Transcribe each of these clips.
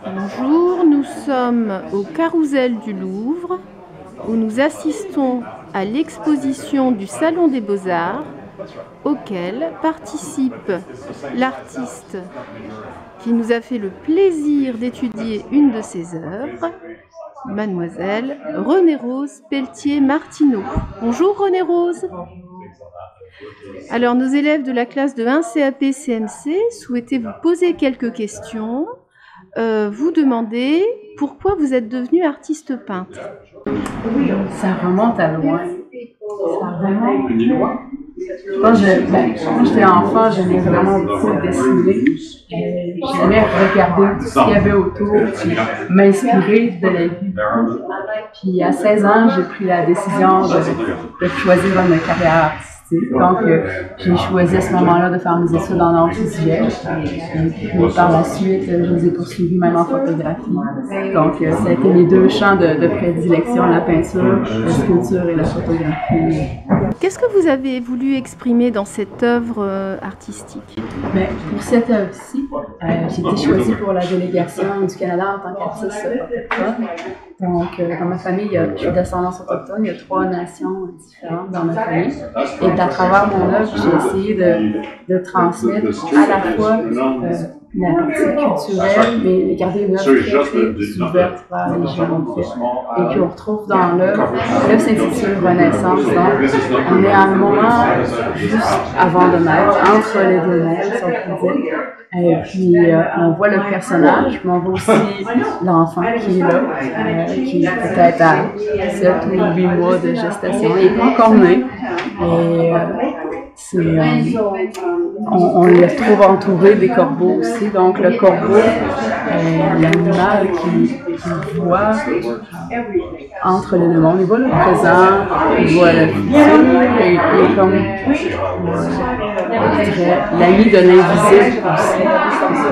Bonjour, nous sommes au Carrousel du Louvre où nous assistons à l'exposition du Salon des Beaux-Arts auquel participe l'artiste qui nous a fait le plaisir d'étudier une de ses œuvres, Mademoiselle Renée-Rose Pelletier-Martineau. Bonjour Renée-Rose. Alors, nos élèves de la classe de 1 CAP CMC souhaitaient vous poser quelques questions. Vous demander pourquoi vous êtes devenue artiste peintre. Ça remonte à loin. Ça remonte loin. Quand j'étais enfant, j'aimais vraiment beaucoup dessiner. J'aimais regarder tout ce qu'il y avait autour, puis m'inspirer de la vie. Puis à 16 ans, j'ai pris la décision de choisir une carrière artistique. Donc, j'ai choisi à ce moment-là de faire mes études en arts visuels. Et par la suite, je les ai poursuivis même en photographie. Donc, ça a été mes deux champs de prédilection, la peinture, la sculpture et la photographie. Qu'est-ce que vous avez voulu exprimer dans cette œuvre artistique? Bien, pour cette œuvre-ci, j'ai été choisie pour la délégation du Canada en tant qu'artiste autochtone. Donc, dans ma famille, je suis d'ascendance autochtone, il y a 3 nations différentes dans ma famille. Et à travers mon œuvre, j'ai essayé de transmettre à la fois la partie culturelle, mais garder une œuvre très ouverte vers les gens, en fait. Et qu'on retrouve dans l'œuvre. L'œuvre s'intitule Renaissance, donc on est à un moment juste avant de naître, entre les deux mères, si on peut dire. Et puis on voit le personnage, mais on voit aussi l'enfant qui est là, qui est peut-être à 7 ou 8 mois de gestation. Il n'est pas encore né. Et on le trouve entouré des corbeaux aussi. Donc le corbeau est l'animal qui voit entre les deux mondes. Il voit le présent, il voit le futur, et il est comme l'ami de l'invisible aussi.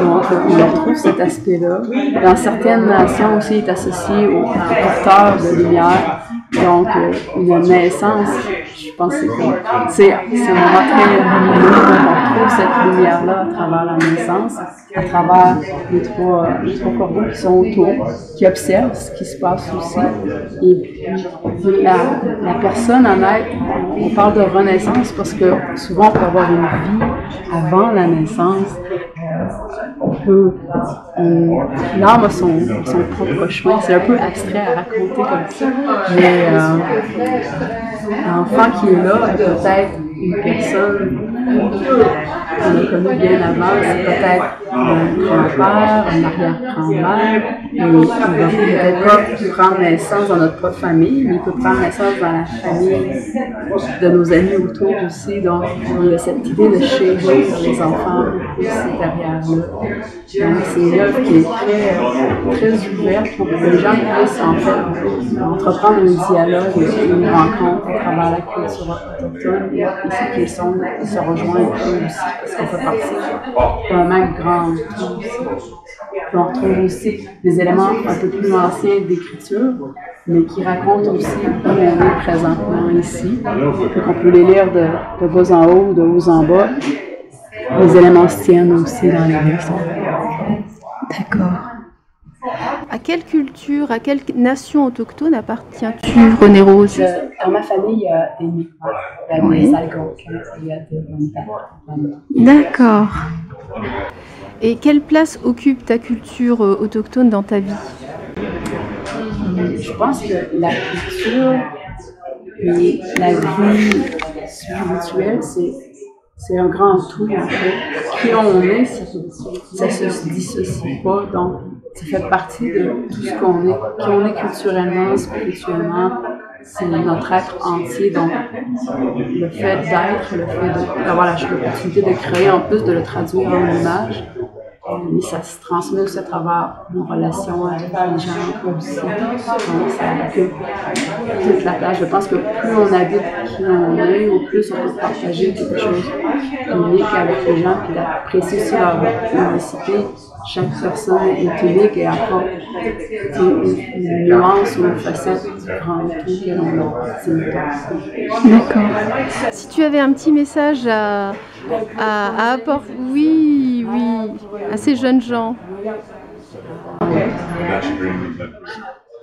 Donc on retrouve cet aspect-là. Dans certaines nations aussi, il est associé au porteur de lumière. Donc, une naissance, je pense que c'est un moment très lumineux, on retrouve cette lumière-là à travers la naissance, à travers les trois corbeaux qui sont autour, qui observent ce qui se passe aussi. Et puis, la personne en être, on parle de renaissance parce que souvent on peut avoir une vie avant la naissance. L'âme a son propre chemin. C'est un peu abstrait à raconter comme ça. Mais l'enfant qui est là est peut-être une personne qu'on a connue bien avant. C'est peut-être un grand-père, un arrière-grand-mère. Et il ne va peut-être pas prendre naissance dans notre propre famille, mais il peut prendre naissance dans la famille de nos amis autour aussi. Donc, il y a cette idée de chérir les enfants aussi derrière là. Donc, c'est une œuvre qui est très ouverte pour que les gens puissent en fait entreprendre un dialogue et une rencontre à travers la culture autochtone et ces questions se rejoignent eux aussi parce qu'on fait partie d'un même grand tout aussi. Puis on retrouve aussi des éléments un peu plus anciens d'écriture, mais qui racontent aussi où on est présentement ici. Puis on peut les lire de bas en haut, de haut en bas. Les éléments se tiennent aussi dans les livres. D'accord. À quelle culture, à quelle nation autochtone appartiens-tu, Renée-Rose? Dans ma famille, il y a des Mi'kmaq, il y a des Algonquins, il y a des Wendat. D'accord. Et quelle place occupe ta culture autochtone dans ta vie? Je pense que la culture et la vie spirituelle, c'est un grand tout, en fait. Qui on est, ça se dissocie pas. Donc, ça fait partie de tout ce qu'on est. Qui on est culturellement, spirituellement, c'est notre être entier. Donc, le fait d'être, le fait d'avoir l'opportunité de créer, en plus de le traduire en image, mais ça se transmet aussi à travers nos relations avec les gens aussi. Donc, ça occupe toute la place. Je pense que plus on habite qui on est, au plus on peut partager quelque chose d'unique avec les gens, puis d'apprécier aussi leur unicité. Chaque personne est unique et apporte une nuance ou une facette du grand tout que l'on a. D'accord. Si tu avais un petit message à apporter, oui, oui, à ces jeunes gens.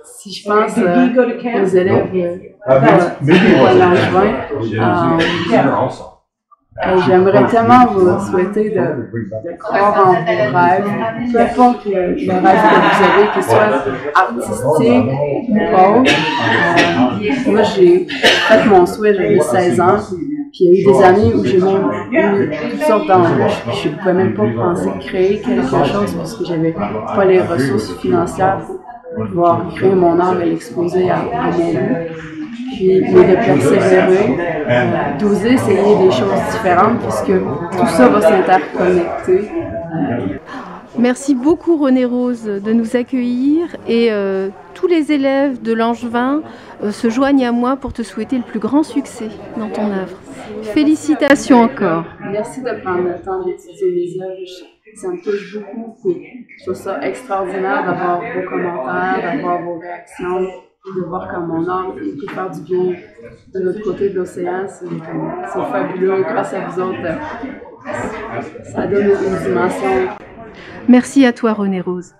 Si je pense aux élèves de Langevin, j'aimerais tellement vous souhaiter de croire en vos rêves, peu importe le rêve que vous avez, qu'il soit artistique ou autre. Moi, j'ai fait mon souhait, j'avais 16 ans, puis il y a eu des années où j'ai même eu toutes sortes d'embûches, puis je ne pouvais même pas penser créer quelque chose parce que j'avais pas les ressources financières pour pouvoir créer mon art et l'exposer à mon goût. Puis, mais de persévérer, d'oser essayer des choses différentes, puisque tout ça va s'interconnecter. Merci beaucoup René Rose de nous accueillir et tous les élèves de Langevin se joignent à moi pour te souhaiter le plus grand succès dans ton œuvre. Félicitations encore. Merci de prendre le temps d'étudier mes œuvres. Ça me touche beaucoup. Je trouve ça extraordinaire d'avoir vos commentaires, d'avoir vos réactions, de voir comme mon art peut faire du bien de l'autre côté de l'océan. C'est fabuleux. Grâce à vous autres, ça donne une dimension. Merci à toi René Rose.